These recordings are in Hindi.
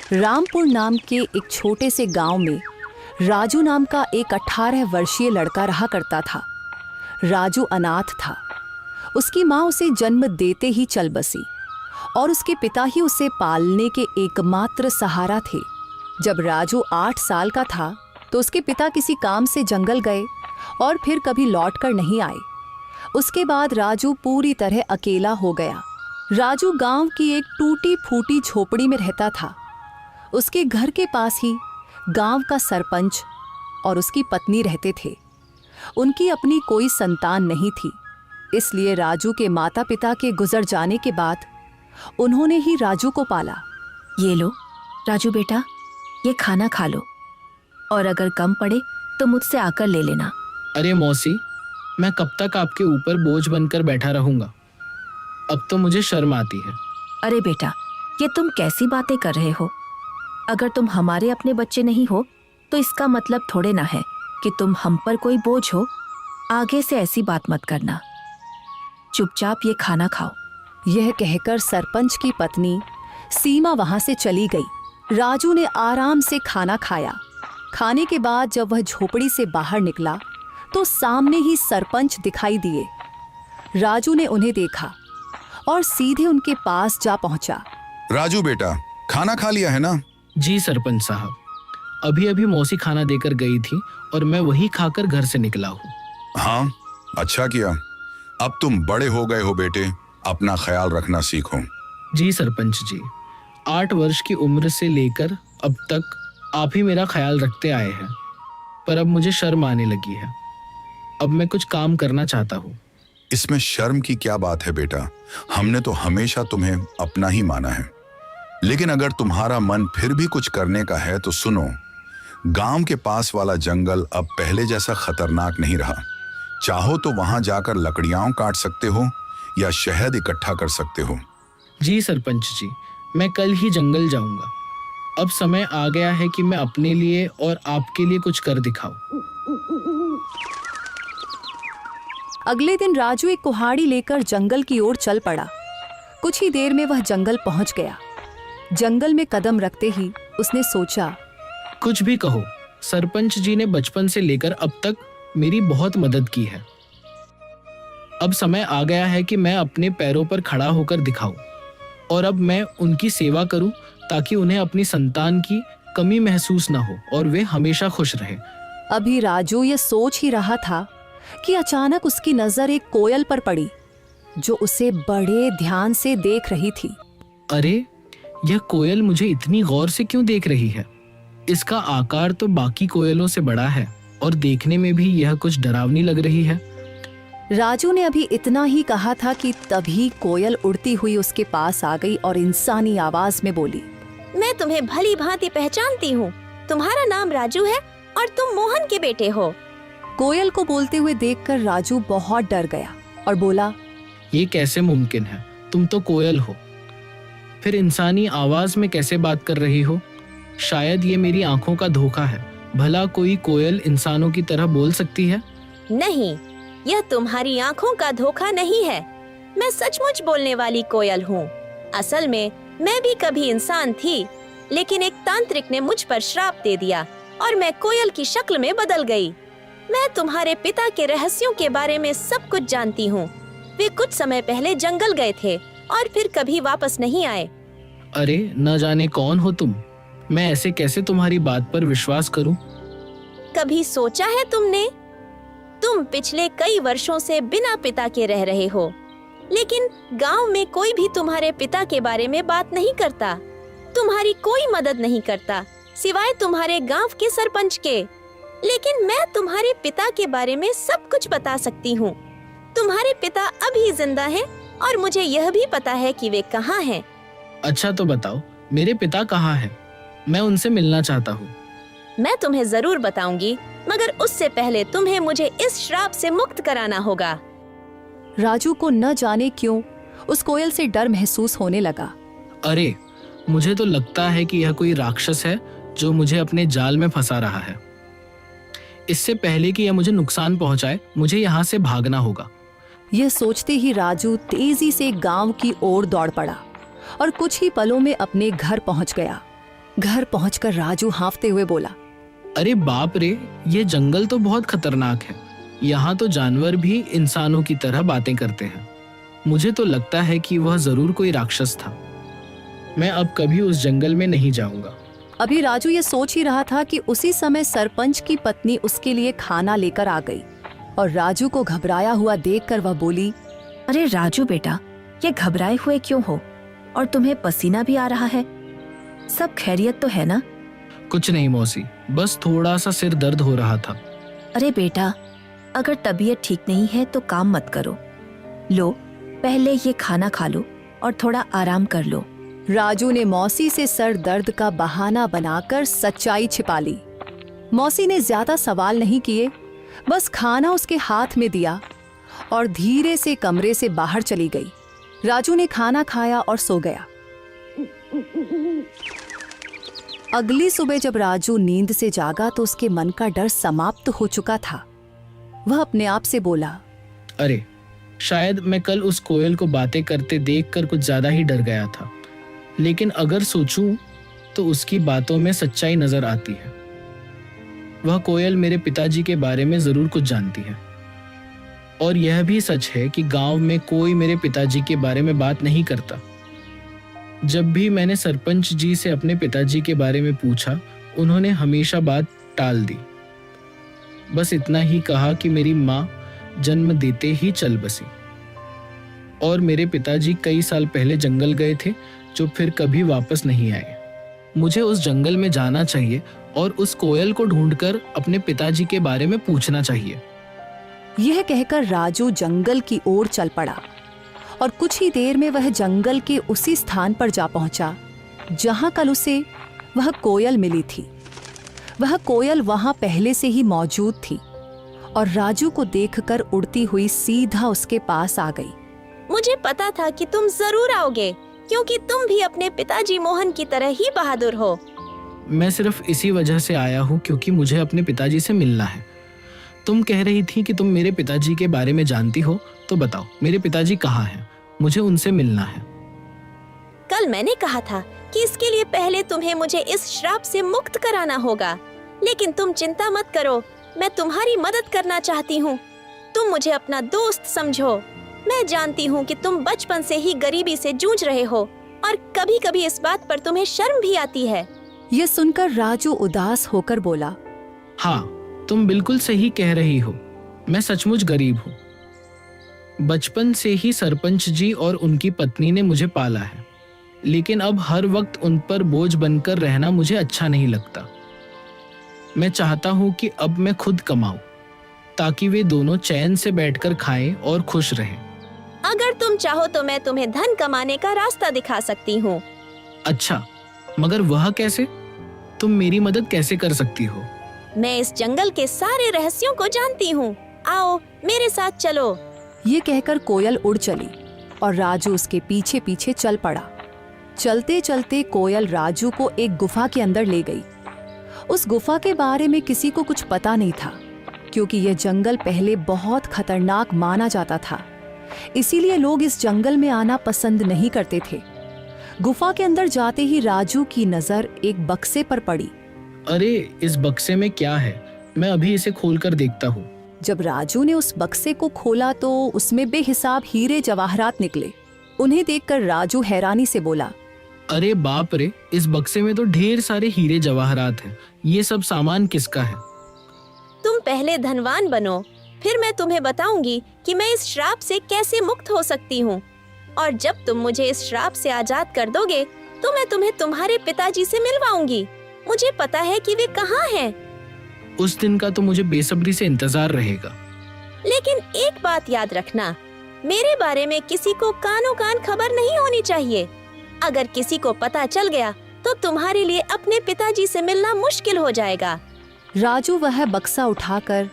रामपुर नाम के एक छोटे से गांव में राजू नाम का एक 18 वर्षीय लड़का रहा करता था। राजू अनाथ था। उसकी माँ उसे जन्म देते ही चल बसी और उसके पिता ही उसे पालने के एकमात्र सहारा थे। जब राजू 8 साल का था तो उसके पिता किसी काम से जंगल गए और फिर कभी लौट कर नहीं आए। उसके बाद राजू पूरी तरह अकेला हो गया। राजू गांव की एक टूटी फूटी झोपड़ी में रहता था। उसके घर के पास ही गांव का सरपंच और उसकी पत्नी रहते थे। उनकी अपनी कोई संतान नहीं थी, इसलिए राजू के माता पिता के गुजर जाने के बाद उन्होंने ही राजू को पाला। ये लो राजू बेटा, ये खाना खा लो और अगर कम पड़े तो मुझसे आकर ले लेना। अरे मौसी, मैं कब तक आपके ऊपर बोझ बनकर बैठा रहूंगा? अब तो मुझे शर्म आती है। अरे बेटा, ये तुम कैसी बातें कर रहे हो? अगर तुम हमारे अपने बच्चे नहीं हो तो इसका मतलब थोड़े ना है कि तुम हम पर कोई बोझ हो। आगे से ऐसी बात मत करना। चुपचाप ये खाना खाओ। यह कहकर सरपंच की पत्नी सीमा वहां से चली गई। राजू ने आराम से खाना खाया। खाने के बाद जब वह झोपड़ी से बाहर निकला तो सामने ही सरपंच दिखाई दिए। राजू ने उन्हें देखा और सीधे उनके पास जा पहुंचा। राजू बेटा, खाना खा लिया है ना? जी सरपंच साहब, अभी अभी मौसी खाना देकर गई थी और मैं वही खाकर घर से निकला हूँ। हाँ, अच्छा किया। अब तुम बड़े हो गए हो बेटे, अपना ख्याल रखना सीखो। जी सरपंच जी, 8 वर्ष की उम्र से लेकर अब तक आप ही मेरा ख्याल रखते आए हैं, पर अब मुझे शर्म आने लगी है। अब मैं कुछ काम करना चाहता हूँ। इसमें शर्म की क्या बात है बेटा? हमने तो हमेशा तुम्हें अपना ही माना है। लेकिन अगर तुम्हारा मन फिर भी कुछ करने का है तो सुनो, गांव के पास वाला जंगल अब पहले जैसा खतरनाक नहीं रहा। चाहो तो वहां जाकर लकड़ियां काट सकते हो या शहद इकट्ठा कर सकते हो। जी सरपंच जी, मैं कल ही जंगल जाऊंगा। अब समय आ गया है कि मैं अपने लिए और आपके लिए कुछ कर दिखाऊं। अगले दिन राजू एक कुल्हाड़ी लेकर जंगल की ओर चल पड़ा। कुछ ही देर में वह जंगल पहुंच गया। जंगल में कदम रखते ही उसने सोचा, कुछ भी कहो, सरपंच जी ने बचपन से लेकर अब तक मेरी बहुत मदद की है। अब समय आ गया है कि मैं अपने पैरों पर खड़ा होकर दिखाऊं और अब मैं उनकी सेवा करूं ताकि उन्हें अपनी संतान की कमी महसूस ना हो और वे हमेशा खुश रहें। अभी राजू ये सोच ही रहा था कि अचानक उसकी नजर एक कोयल पर पड़ी जो उसे बड़े ध्यान से देख रही थी। अरे, यह कोयल मुझे इतनी गौर से क्यों देख रही है? इसका आकार तो बाकी कोयलों से बड़ा है और देखने में भी यह कुछ डरावनी लग रही है। राजू ने अभी इतना ही कहा था कि तभी कोयल उड़ती हुई उसके पास आ गई और इंसानी आवाज में बोली, मैं तुम्हें भली भांति पहचानती हूँ। तुम्हारा नाम राजू है और तुम मोहन के बेटे हो। कोयल को बोलते हुए देखकर राजू बहुत डर गया और बोला, ये कैसे मुमकिन है? तुम तो कोयल हो, फिर इंसानी आवाज में कैसे बात कर रही हो? शायद ये मेरी आंखों का धोखा है। भला कोई कोयल इंसानों की तरह बोल सकती है? नहीं, यह तुम्हारी आंखों का धोखा नहीं है। मैं सचमुच बोलने वाली कोयल हूँ। असल में मैं भी कभी इंसान थी, लेकिन एक तांत्रिक ने मुझ पर श्राप दे दिया और मैं कोयल की शक्ल में बदल गई। मैं तुम्हारे पिता के रहस्यों के बारे में सब कुछ जानती हूँ। वे कुछ समय पहले जंगल गए थे और फिर कभी वापस नहीं आए। अरे, न जाने कौन हो तुम। मैं ऐसे कैसे तुम्हारी बात पर विश्वास करूं? कभी सोचा है तुमने? तुम पिछले कई वर्षों से बिना पिता के रह रहे हो, लेकिन गांव में कोई भी तुम्हारे पिता के बारे में बात नहीं करता। तुम्हारी कोई मदद नहीं करता सिवाय तुम्हारे गांव के सरपंच के। लेकिन मैं तुम्हारे पिता के बारे में सब कुछ बता सकती हूँ। तुम्हारे पिता अभी जिंदा हैं और मुझे यह भी पता है कि वे कहाँ हैं। अच्छा तो बताओ, मेरे पिता कहाँ हैं? मैं उनसे मिलना चाहता हूँ। मैं तुम्हें जरूर बताऊंगी, मगर उससे पहले तुम्हें मुझे इस श्राप से मुक्त कराना होगा। राजू को न जाने क्यों उस कोयल से डर महसूस होने लगा। अरे, मुझे तो लगता है कि यह कोई राक्षस है जो मुझे अपने जाल में फंसा रहा है। इससे पहले कि यह मुझे नुकसान पहुंचाए, मुझे यहाँ से भागना होगा। यह सोचते ही राजू तेजी से गांव की ओर दौड़ पड़ा और कुछ ही पलों में अपने घर पहुंच गया। घर पहुंचकर राजू हांफते हुए बोला, अरे बाप रे, ये जंगल तो बहुत खतरनाक है। यहाँ तो जानवर भी इंसानों की तरह बातें करते हैं। मुझे तो लगता है कि वह जरूर कोई राक्षस था। मैं अब कभी उस जंगल में नहीं जाऊंगा। अभी राजू ये सोच ही रहा था कि उसी समय सरपंच की पत्नी उसके लिए खाना लेकर आ गई और राजू को घबराया हुआ देखकर वह बोली, अरे राजू बेटा, ये घबराए हुए क्यों हो? और तुम्हें पसीना भी आ रहा है। सब खैरियत तो है ना? कुछ नहीं मौसी, बस थोड़ा सा सिर दर्द हो रहा था। अरे बेटा, अगर तबीयत ठीक नहीं है तो काम मत करो। लो, पहले ये खाना खा लो और थोड़ा आराम कर लो। राजू ने मौसी से सर दर्द का बहाना बनाकर सच्चाई छिपा ली। मौसी ने ज्यादा सवाल नहीं किए, बस खाना उसके हाथ में दिया और धीरे से कमरे से बाहर चली गई। राजू ने खाना खाया और सो गया। अगली सुबह जब राजू नींद से जागा तो उसके मन का डर समाप्त हो चुका था। वह अपने आप से बोला, अरे शायद मैं कल उस कोयल को बातें करते देखकर कुछ ज्यादा ही डर गया था, लेकिन अगर सोचूं तो उसकी बातों में सच्चाई नजर आती है। वह कोयल मेरे पिताजी के बारे में जरूर कुछ जानती है और यह भी सच है कि गांव में कोई मेरे पिताजी के बारे में बात नहीं करता। जब भी मैंने सरपंच जी से अपने पिताजी के बारे में पूछा, उन्होंने हमेशा बात टाल दी। बस इतना ही कहा कि मेरी माँ जन्म देते ही चल बसी और मेरे पिताजी कई साल पहले जंगल गए थे, जो फिर कभी वापस नहीं आए। मुझे उस जंगल में जाना चाहिए और उस कोयल को ढूंढकर अपने पिताजी के बारे में पूछना चाहिए। यह कहकर राजू जंगल की ओर चल पड़ा और कुछ ही देर में वह जंगल के उसी स्थान पर जा पहुंचा जहां कल उसे वह कोयल मिली थी। वह कोयल वहां पहले से ही मौजूद थी और राजू को देखकर उड़ती हुई सीधा उसके पास आ गई। मुझे पता था कि तुम जरूर आओगे, क्योंकि तुम भी अपने पिताजी मोहन की तरह ही बहादुर हो। मैं सिर्फ इसी वजह से आया हूँ क्योंकि मुझे अपने पिताजी से मिलना है। तुम कह रही थी कि तुम मेरे पिताजी के बारे में जानती हो, तो बताओ मेरे पिताजी कहाँ हैं? मुझे उनसे मिलना है। कल मैंने कहा था कि इसके लिए पहले तुम्हें मुझे इस श्राप से मुक्त कराना होगा, लेकिन तुम चिंता मत करो, मैं तुम्हारी मदद करना चाहती हूँ। तुम मुझे अपना दोस्त समझो। मैं जानती हूँ कि तुम बचपन से ही गरीबी से जूझ रहे हो और कभी-कभी इस बात पर तुम्हें शर्म भी आती है। यह सुनकर राजू उदास होकर बोला, हाँ, तुम बिल्कुल सही कह रही हो। मैं सचमुच गरीब हूँ। बचपन से ही सरपंच जी और उनकी पत्नी ने मुझे पाला है, लेकिन अब हर वक्त उन पर बोझ बनकर रहना मुझे अच्छा नहीं लगता। मैं चाहता हूँ कि अब मैं खुद कमाऊं, ताकि वे दोनों चैन से बैठकर खाएं और खुश रहें। अगर तुम चाहो तो मैं तुम्हें धन कमाने का रास्ता दिखा सकती हूँ। अच्छा, मगर वह कैसे? तुम मेरी मदद कैसे कर सकती हो? मैं इस जंगल के सारे रहस्यों को जानती हूँ। आओ मेरे साथ चलो। ये कहकर कोयल उड़ चली और राजू उसके पीछे पीछे चल पड़ा। चलते चलते कोयल राजू को एक गुफा के अंदर ले गई। उस गुफा के बारे में किसी को कुछ पता नहीं था, क्योंकि यह जंगल पहले बहुत खतरनाक माना जाता था। इसीलिए लोग इस जंगल में आना पसंद नहीं करते थे। गुफा के अंदर जाते ही राजू की नजर एक बक्से पर पड़ी। अरे, इस बक्से में क्या है? मैं अभी इसे खोलकर देखता हूँ। जब राजू ने उस बक्से को खोला तो उसमें बेहिसाब हीरे जवाहरात निकले। उन्हें देखकर राजू हैरानी से बोला, अरे बाप रे, इस बक्से में तो ढेर सारे हीरे जवाहरात हैं। ये सब सामान किसका है? तुम पहले धनवान बनो, फिर मैं तुम्हें बताऊंगी कि मैं इस श्राप से कैसे मुक्त हो सकती हूँ। और जब तुम मुझे इस श्राप से आजाद कर दोगे तो मैं तुम्हें तुम्हारे पिताजी से मिलवाऊंगी। मुझे पता है कि वे कहाँ हैं। उस दिन का तो मुझे बेसब्री से इंतजार रहेगा। लेकिन एक बात याद रखना, मेरे बारे में किसी को कानो कान खबर नहीं होनी चाहिए। अगर किसी को पता चल गया तो तुम्हारे लिए अपने पिताजी से मिलना मुश्किल हो जाएगा। राजू वह बक्सा उठाकर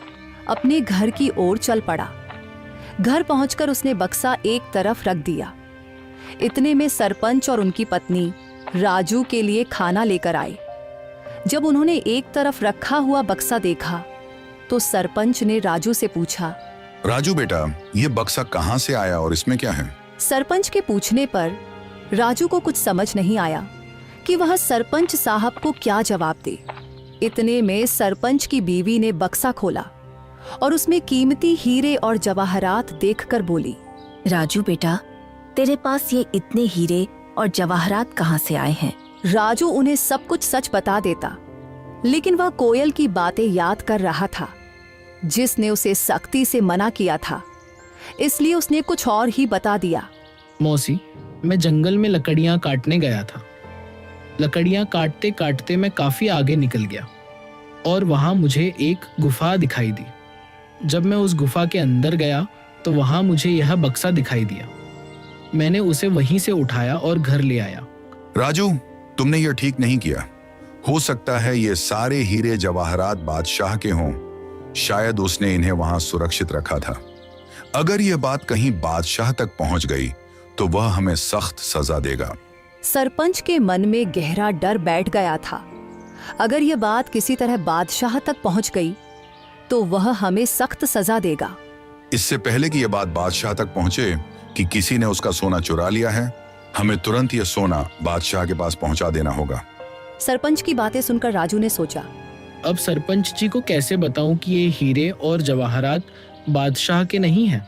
अपने घर की ओर चल पड़ा। घर पहुंचकर उसने बक्सा एक तरफ रख दिया। इतने में सरपंच और उनकी पत्नी राजू के लिए खाना लेकर आए। जब उन्होंने एक तरफ रखा हुआ बक्सा देखा तो सरपंच ने राजू से पूछा, राजू बेटा, ये बक्सा कहाँ से आया और इसमें क्या है? सरपंच के पूछने पर राजू को कुछ समझ नहीं आया, कि वह सरपंच साहब को क्या जवाब दे। इतने में सरपंच की बीवी ने बक्सा खोला और उसमें कीमती हीरे और जवाहरात देखकर बोली, राजू बेटा, तेरे पास ये इतने हीरे और जवाहरात कहाँ से आए हैं? राजू उन्हें सब कुछ सच बता देता, लेकिन वह कोयल की बातें याद कर रहा था जिसने उसे सख्ती से मना किया था, इसलिए उसने कुछ और ही बता दिया। मौसी, मैं जंगल में लकड़ियां काटने गया था। लकड़ियां काटते काटते मैं काफी आगे निकल गया और वहां मुझे एक गुफा दिखाई दी। जब मैं उस गुफा के अंदर गया तो वहां मुझे यह बक्सा दिखाई दिया। मैंने उसे वहीं से उठाया और घर ले आया। राजू, तुमने ये ठीक नहीं किया। हो सकता है ये सारे हीरे जवाहरात बादशाह के हों। शायद उसने इन्हें वहां सुरक्षित रखा था। अगर यह बात कहीं बादशाह तक पहुंच गई तो वह हमें सख्त सजा देगा। सरपंच के मन में गहरा डर बैठ गया था। अगर यह बात किसी तरह बादशाह तक पहुंच गई तो वह हमें सख्त सजा देगा। इससे पहले कि यह बात बादशाह तक पहुंचे कि किसी ने उसका सोना चुरा लिया है, हमें तुरंत यह सोना बादशाह के पास पहुंचा देना होगा। सरपंच की बातें सुनकर राजू ने सोचा, अब सरपंच जी को कैसे बताऊं कि ये हीरे और जवाहरात बादशाह के नहीं हैं?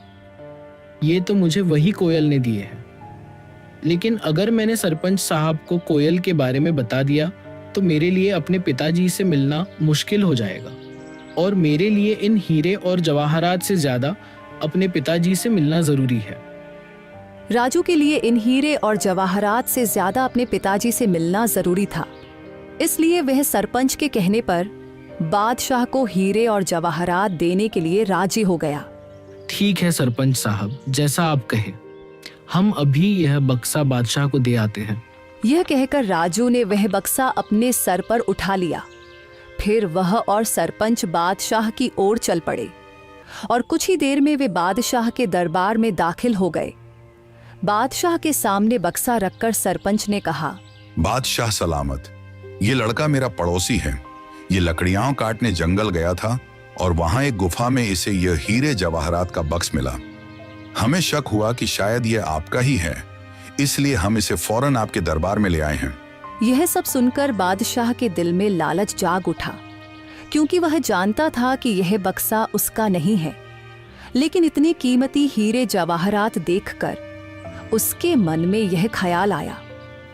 ये तो मुझे वही कोयल ने दिए हैं। लेकिन अगर मैंने सरपंच साहब को कोयल के बारे में बता दिया तो मेरे लिए अपने पिताजी से मिलना मुश्किल हो जाएगा और मेरे लिए इन हीरे और जवाहरात से ज्यादा अपने पिताजी से मिलना जरूरी है। राजू के लिए इन हीरे और जवाहरात से ज्यादा अपने पिताजी से मिलना जरूरी था, इसलिए वह सरपंच के कहने पर बादशाह को हीरे और जवाहरात देने के लिए राजी हो गया। ठीक है सरपंच साहब, जैसा आप कहे, हम अभी यह बक्सा बादशाह को दे आते हैं। यह कहकर राजू ने वह बक्सा अपने सर पर उठा लिया। फिर वह और सरपंच बादशाह की ओर चल पड़े और कुछ ही देर में वे बादशाह के दरबार में दाखिल हो गए। बादशाह के सामने बक्सा रखकर सरपंच ने कहा, बादशाह सलामत। ये लड़का मेरा पड़ोसी है। ये लकड़ियां काटने जंगल गया था और वहां एक गुफा में इसे यह हीरे जवाहरात का बक्स मिला। हमें शक हुआ कि शायद यह आपका ही है, इसलिए हम इसे फौरन आपके दरबार में ले आए हैं। यह सब सुनकर बादशाह के दिल में लालच जाग उठा, क्योंकि वह जानता था कि यह बक्सा उसका नहीं है। लेकिन इतने कीमती हीरे जवाहरात देखकर उसके मन में यह ख्याल आया,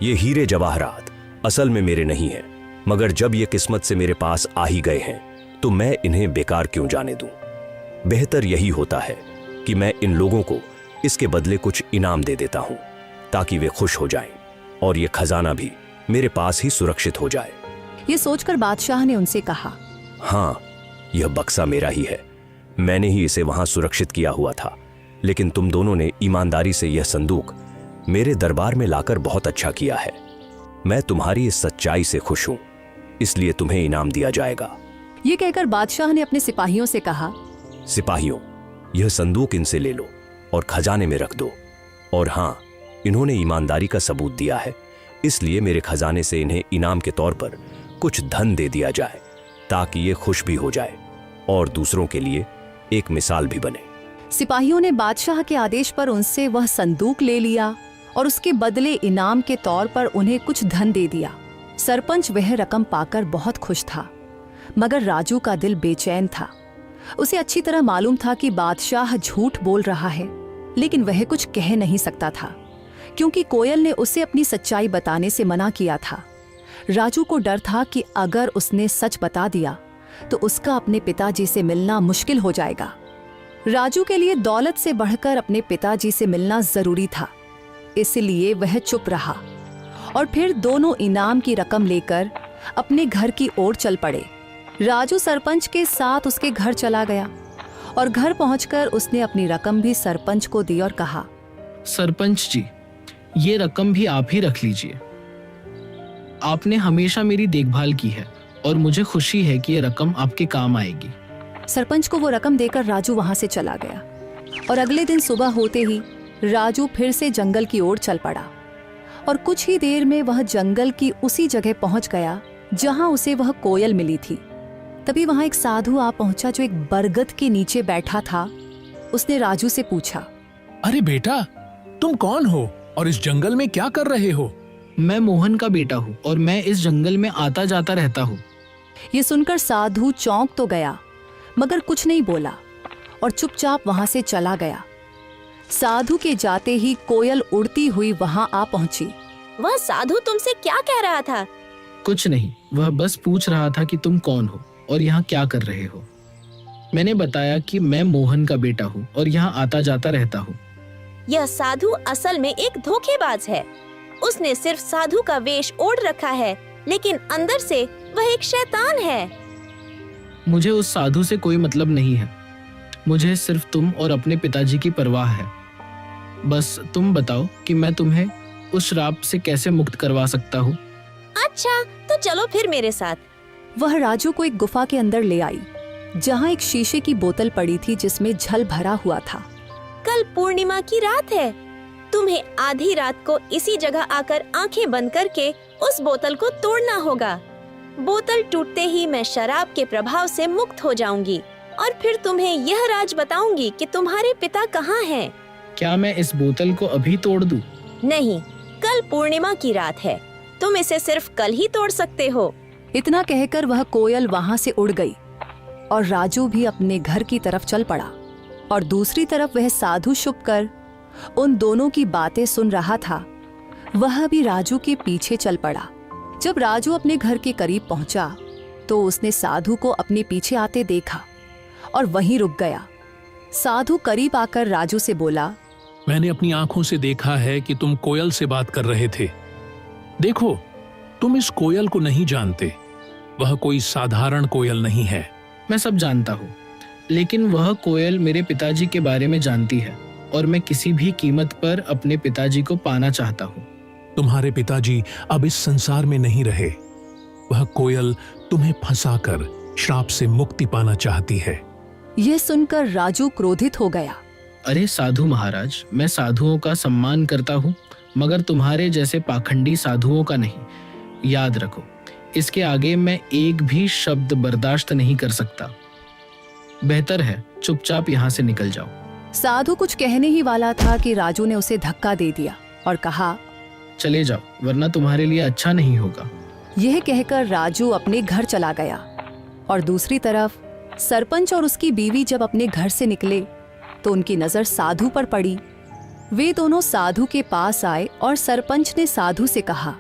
ये हीरे जवाहरात असल में मेरे नहीं हैं, मगर जब ये किस्मत से मेरे पास आ ही गए हैं तो मैं इन्हें बेकार क्यों जाने दूं। बेहतर यही होता है कि मैं इन लोगों को इसके बदले कुछ इनाम दे देता हूं ताकि वे खुश हो जाएं और ये खजाना भी मेरे पास ही सुरक्षित हो जाए। ये सोचकर बादशाह ने उनसे कहा, हाँ, यह बक्सा मेरा ही है। मैंने ही इसे वहां सुरक्षित किया हुआ था, लेकिन तुम दोनों ने ईमानदारी से यह संदूक मेरे दरबार में लाकर बहुत अच्छा किया है। मैं तुम्हारी इस सच्चाई से खुश हूं, इसलिए तुम्हें इनाम दिया जाएगा। ये कहकर बादशाह ने अपने सिपाहियों से कहा, सिपाहियों, यह संदूक इनसे ले लो और खजाने में रख दो। और हाँ, इन्होंने ईमानदारी का सबूत दिया है, इसलिए मेरे खजाने से इन्हें इनाम के तौर पर कुछ धन दे दिया जाए ताकि ये खुश भी हो जाए और दूसरों के लिए एक मिसाल भी बने। सिपाहियों ने बादशाह के आदेश पर उनसे वह संदूक ले लिया और उसके बदले इनाम के तौर पर उन्हें कुछ धन दे दिया। सरपंच वह रकम पाकर बहुत खुश था, मगर राजू का दिल बेचैन था। उसे अच्छी तरह मालूम था कि बादशाह झूठ बोल रहा है, लेकिन वह कुछ कह नहीं सकता था क्योंकि कोयल ने उसे अपनी सच्चाई बताने से मना किया था। राजू को डर था कि अगर उसने सच बता दिया तो उसका अपने पिताजी से मिलना मुश्किल हो जाएगा। राजू के लिए दौलत से बढ़कर अपने पिताजी से मिलना जरूरी था, इसलिए वह चुप रहा और फिर दोनों इनाम की रकम लेकर अपने घर की ओर चल पड़े। राजू सरपंच के साथ उसके घर चला गया और घर पहुंचकर उसने अपनी रकम भी सरपंच को दी और कहा, सरपंच जी, ये रकम भी आप ही रख लीजिए। आपने हमेशा मेरी देखभाल की है और मुझे खुशी है कि ये रकम आपके काम आएगी। सरपंच को वो रकम देकर राजू वहां से चला गया और अगले दिन सुबह होते ही राजू फिर से जंगल की ओर चल पड़ा और कुछ ही देर में वह जंगल की उसी जगह पहुंच गया जहां उसे वह कोयल मिली थी। तभी वहां एक साधु आ पहुंचा जो एक बरगद के नीचे बैठा था। उसने राजू से पूछा, अरे बेटा, तुम कौन हो और इस जंगल में क्या कर रहे हो? मैं मोहन का बेटा हूँ और मैं इस जंगल में आता जाता रहता हूँ। ये सुनकर साधु चौंक तो गया मगर कुछ नहीं बोला और चुपचाप वहां से चला गया। साधु के जाते ही कोयल उड़ती हुई वहां आ पहुंची। वह साधु तुमसे क्या कह रहा था? कुछ नहीं, वह बस पूछ रहा था कि तुम कौन हो और यहाँ क्या कर रहे हो। मैंने बताया कि मैं मोहन का बेटा हूँ और यहाँ आता जाता रहता हूँ। यह साधु असल में एक धोखेबाज है। उसने सिर्फ साधु का वेश ओढ़ रखा है, लेकिन अंदर से वह एक शैतान है। मुझे उस साधु से कोई मतलब नहीं है। मुझे सिर्फ तुम और अपने पिताजी की परवाह है। बस तुम बताओ कि मैं तुम्हें उस श्राप से कैसे मुक्त करवा सकता हूँ। अच्छा, तो चलो फिर मेरे साथ। वह राजू को एक गुफा के अंदर ले आई जहां एक शीशे की बोतल पड़ी थी जिसमें जल भरा हुआ था। कल पूर्णिमा की रात है। तुम्हें आधी रात को इसी जगह आकर आंखें बंद करके उस बोतल को तोड़ना होगा। बोतल टूटते ही मैं शराब के प्रभाव से मुक्त हो जाऊंगी और फिर तुम्हें यह राज बताऊंगी कि तुम्हारे पिता कहाँ हैं। क्या मैं इस बोतल को अभी तोड़ दूं? नहीं, कल पूर्णिमा की रात है। तुम इसे सिर्फ कल ही तोड़ सकते हो। इतना कहकर वह कोयल वहां से उड़ गई और राजू भी अपने घर की तरफ चल पड़ा और दूसरी तरफ वह साधु छुपकर उन दोनों की बातें सुन रहा था। वह भी राजू के पीछे चल पड़ा। जब राजू अपने घर के करीब पहुंचा तो उसने साधु को अपने पीछे आते देखा और वहीं रुक गया। साधु करीब आकर राजू से बोला, मैंने अपनी आंखों से देखा है कि तुम कोयल से बात कर रहे थे। देखो, तुम इस कोयल को नहीं जानते। वह कोई साधारण कोयल नहीं है। मैं सब जानता हूँ, लेकिन वह कोयल मेरे पिताजी के बारे में जानती है और मैं किसी भी कीमत पर अपने पिताजी को पाना चाहता हूँ। तुम्हारे पिताजी अब इस संसार में नहीं रहे। वह कोयल तुम्हें फंसाकर श्राप से मुक्ति पाना चाहती है। यह सुनकर राजू क्रोधित हो गया। अरे साधु महाराज, मैं साधुओं का सम्मान करता हूँ मगर तुम्हारे जैसे पाखंडी साधुओं का नहीं। याद रखो, इसके आगे मैं एक भी शब्द बर्दाश्त नहीं कर सकता। बेहतर है चुपचाप यहाँ से निकल जाओ। साधु कुछ कहने ही वाला था कि राजू ने उसे धक्का दे दिया और कहा, चले जाओ वरना तुम्हारे लिए अच्छा नहीं होगा। यह कहकर राजू अपने घर चला गया और दूसरी तरफ सरपंच और उसकी बीवी जब अपने घर से निकले तो उनकी नजर साधु पर पड़ी। वे दोनों साधु के पास आए और सरपंच ने साधु से कहा,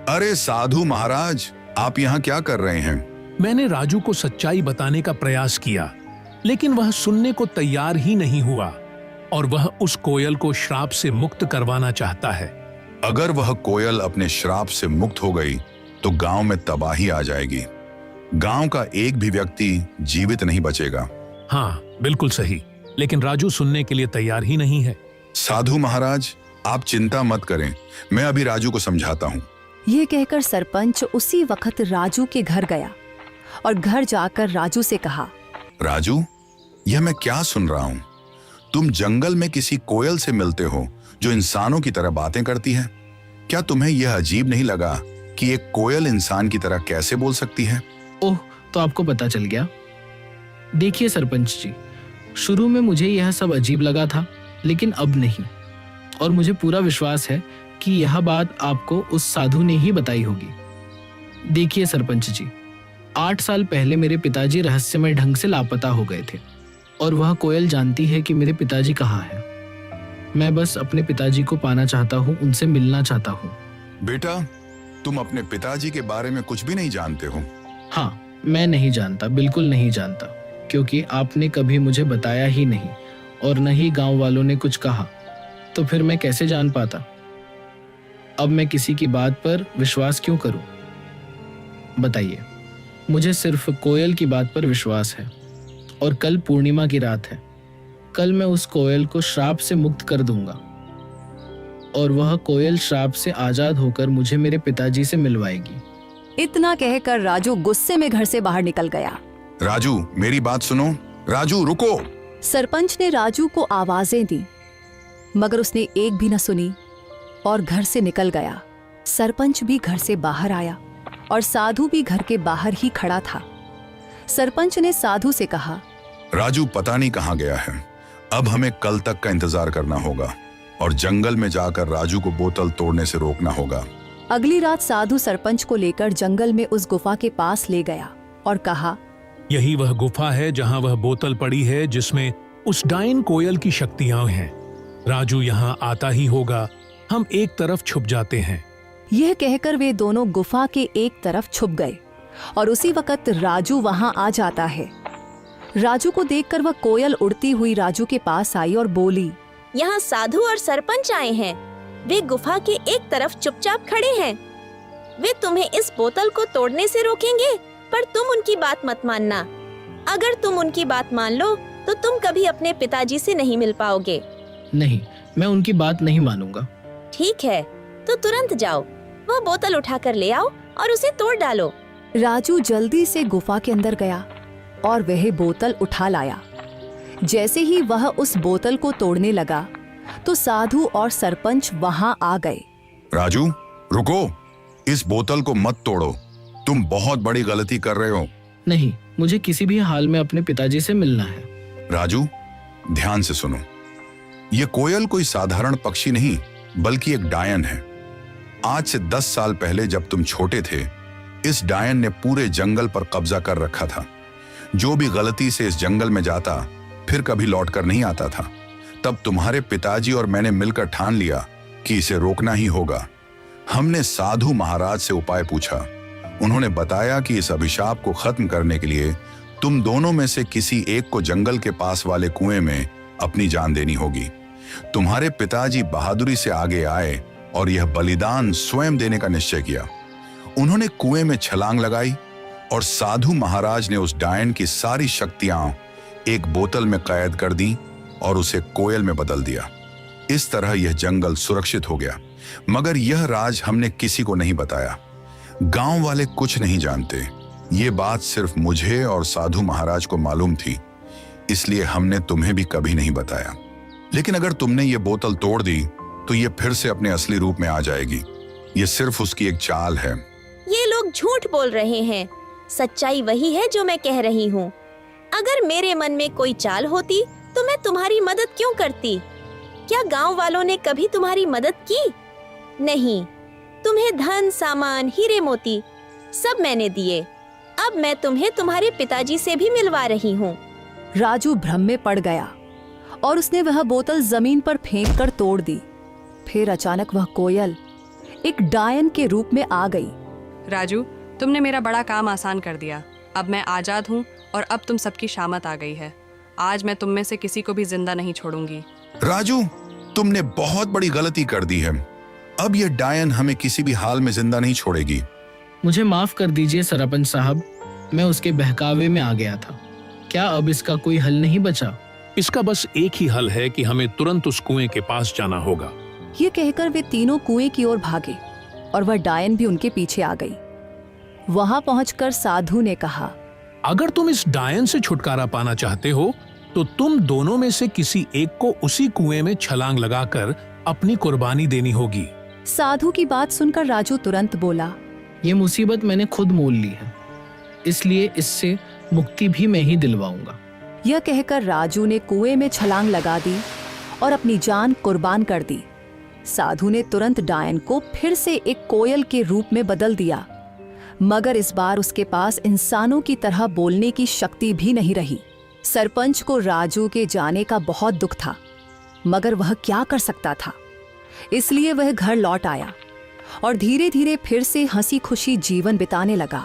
अरे साधु महाराज, आप यहाँ क्या कर रहे हैं? मैंने राजू को सच्चाई बताने का प्रयास किया, लेकिन वह सुनने को तैयार ही नहीं हुआ और वह उस कोयल को श्राप से मुक्त करवाना चाहता है। अगर वह कोयल अपने श्राप से मुक्त हो गई तो गांव में तबाही आ जाएगी। गांव का एक भी व्यक्ति जीवित नहीं बचेगा। हाँ, बिल्कुल सही, लेकिन राजू सुनने के लिए तैयार ही नहीं है। साधु महाराज, आप चिंता मत करें, मैं अभी राजू को समझाता हूँ। यह कहकर सरपंच उसी वक्त राजू के घर गया और घर जाकर राजू से कहा, राजू, यह मैं क्या सुन रहा हूँ? तुम जंगल में किसी कोयल से मिलते हो जो इंसानों की तरह बातें करती है। क्या तुम्हें यह अजीब नहीं लगा कि एक कोयल इंसान की तरह कैसे बोल सकती है? ओह, तो आपको पता चल गया। देखिए सरपंच जी, शुरू में मुझे यह सब अजीब लगा था, लेकिन अब नहीं। और मुझे पूरा विश्वास है कि यह बात आपको उस साधु ने ही बताई होगी। देखिए सरपंच जी, 8 साल पहले मेरे पिताजी रहस्यमय ढंग से लापता हो गए थे और वह कोयल जानती है कि मेरे पिताजी कहाँ हैं। मैं बस अपने पिताजी को पाना चाहता हूँ, उनसे मिलना चाहता हूँ। बेटा, तुम अपने पिताजी के बारे में कुछ भी नहीं जानते हो? हाँ, मैं नहीं जानता, बिल्कुल नहीं जानता, क्योंकि आपने कभी मुझे बताया ही नहीं और न ही गांव वालों ने कुछ कहा, तो फिर मैं कैसे जान पाता? अब मैं किसी की बात पर विश्वास क्यों करूं? बताइए। मुझे सिर्फ कोयल की बात पर विश्वास है और कल पूर्णिमा की रात है। कल मैं उस कोयल को श्राप से मुक्त कर दूंगा और वह कोयल श्राप से आजाद होकर मुझे मेरे पिताजी से मिलवाएगी। इतना कहकर राजू गुस्से में घर से बाहर निकल गया। राजू, मेरी बात सुनो। राजू, रुको। सरपंच ने राजू को आवाजें दी मगर उसने एक भी न सुनी और घर से निकल गया। सरपंच भी घर से बाहर आया और साधु भी घर के बाहर ही खड़ा था। सरपंच ने साधु से कहा, राजू पता नहीं कहाँ गया है। अब हमें कल तक का इंतजार करना होगा और जंगल में जाकर राजू को बोतल तोड़ने से रोकना होगा। अगली रात साधु सरपंच को लेकर जंगल में उस गुफा के पास ले गया और कहा, यही वह गुफा है जहां वह बोतल पड़ी है जिसमें उस डायन कोयल की शक्तियां हैं। राजू यहाँ आता ही होगा, हम एक तरफ छुप जाते हैं। यह कहकर वे दोनों गुफा के एक तरफ छुप गए और उसी वक्त राजू वहां आ जाता है। राजू को देखकर वह कोयल उड़ती हुई राजू के पास आई और बोली, यहाँ साधु और सरपंच आए हैं। वे गुफा के एक तरफ चुपचाप खड़े हैं। वे तुम्हें इस बोतल को तोड़ने से रोकेंगे, पर तुम उनकी बात मत मानना। अगर तुम उनकी बात मान लो तो तुम कभी अपने पिताजी से नहीं मिल पाओगे। नहीं, मैं उनकी बात नहीं मानूंगा। ठीक है, तो तुरंत जाओ, वह बोतल उठाकर ले आओ और उसे तोड़ डालो। राजू जल्दी से गुफा के अंदर गया और वह बोतल उठा लाया। जैसे ही वह उस बोतल को तोड़ने लगा तो साधु और सरपंच वहां आ गए। राजू रुको, इस बोतल को मत तोड़ो, तुम बहुत बड़ी गलती कर रहे हो। नहीं, मुझे किसी भी हाल में अपने पिताजी से मिलना है। राजू ध्यान से सुनो, ये कोयल कोई साधारण पक्षी नहीं बल्कि एक डायन है। आज से 10 साल पहले जब तुम छोटे थे, इस डायन ने पूरे जंगल पर कब्जा कर रखा था। जो भी गलती से इस जंगल में जाता फिर कभी लौट कर नहीं आता था। तब तुम्हारे पिताजी और मैंने मिलकर ठान लिया कि इसे रोकना ही होगा। हमने साधु महाराज से उपाय पूछा। उन्होंने बताया कि इस अभिशाप को खत्म करने के लिए तुम दोनों में से किसी एक को जंगल के पास वाले कुएं में अपनी जान देनी होगी। तुम्हारे पिताजी बहादुरी से आगे आए और यह बलिदान स्वयं देने का निश्चय किया। उन्होंने कुएं में छलांग लगाई और साधु महाराज ने उस डायन की सारी शक्तियां एक बोतल में कैद कर दी और उसे कोयल में बदल दिया। इस तरह यह जंगल सुरक्षित हो गया। मगर यह राज हमने किसी को नहीं बताया। गांव वाले कुछ नहीं जानते। ये बात सिर्फ मुझे और साधु महाराज को मालूम थी, इसलिए हमने तुम्हें भी कभी नहीं बताया। लेकिन अगर तुमने ये बोतल तोड़ दी तो ये फिर से अपने असली रूप में आ जाएगी। ये सिर्फ उसकी एक चाल है। ये लोग झूठ बोल रहे हैं। सच्चाई वही है जो मैं कह रही हूँ। अगर मेरे मन में कोई चाल होती तो मैं तुम्हारी मदद क्यों करती? क्या गांव वालों ने कभी तुम्हारी मदद की? नहीं। तुम्हें धन, सामान, हीरे मोती सब मैंने दिए। अब मैं तुम्हें तुम्हारे पिताजी से भी मिलवा रही हूँ। राजू भ्रम में पड़ गया और उसने वह बोतल जमीन पर फेंक कर तोड़ दी। फिर अचानक वह कोयल एक डायन के रूप में आ गई। राजू, तुमने मेरा बड़ा काम आसान कर दिया। अब मैं आजाद हूँ और अब तुम सबकी शामत आ गई है। आज मैं तुम में से किसी को भी जिंदा नहीं छोड़ूंगी। राजू तुमने बहुत बड़ी गलती कर दी है। अब यह डायन हमें किसी भी हाल में जिंदा नहीं छोड़ेगी। मुझे माफ कर दीजिए सरपंच साहब, मैं उसके बहकावे में आ गया था। क्या अब इसका कोई हल नहीं बचा? इसका बस एक ही हल है कि हमें तुरंत उस कुएं के पास जाना होगा। ये कहकर वे तीनों कुएं की ओर भागे और वह डायन भी उनके पीछे आ गई। वहां पहुंचकर साधु ने कहा, अगर तुम इस डायन से छुटकारा पाना चाहते हो तो तुम दोनों में से किसी एक को उसी कुएं में छलांग लगाकर अपनी कुर्बानी देनी होगी। साधु की बात सुनकर राजू तुरंत बोला, ये मुसीबत मैंने खुद मोल ली है, इसलिए इससे मुक्ति भी मैं ही दिलवाऊंगा। यह कहकर राजू ने कुएं में छलांग लगा दी और अपनी जान कुर्बान कर दी। साधु ने तुरंत डायन को फिर से एक कोयल के रूप में बदल दिया, मगर इस बार उसके पास इंसानों की तरह बोलने की शक्ति भी नहीं रही। सरपंच को राजू के जाने का बहुत दुख था, मगर वह क्या कर सकता था। इसलिए वह घर लौट आया और धीरे धीरे फिर से हंसी खुशी जीवन बिताने लगा।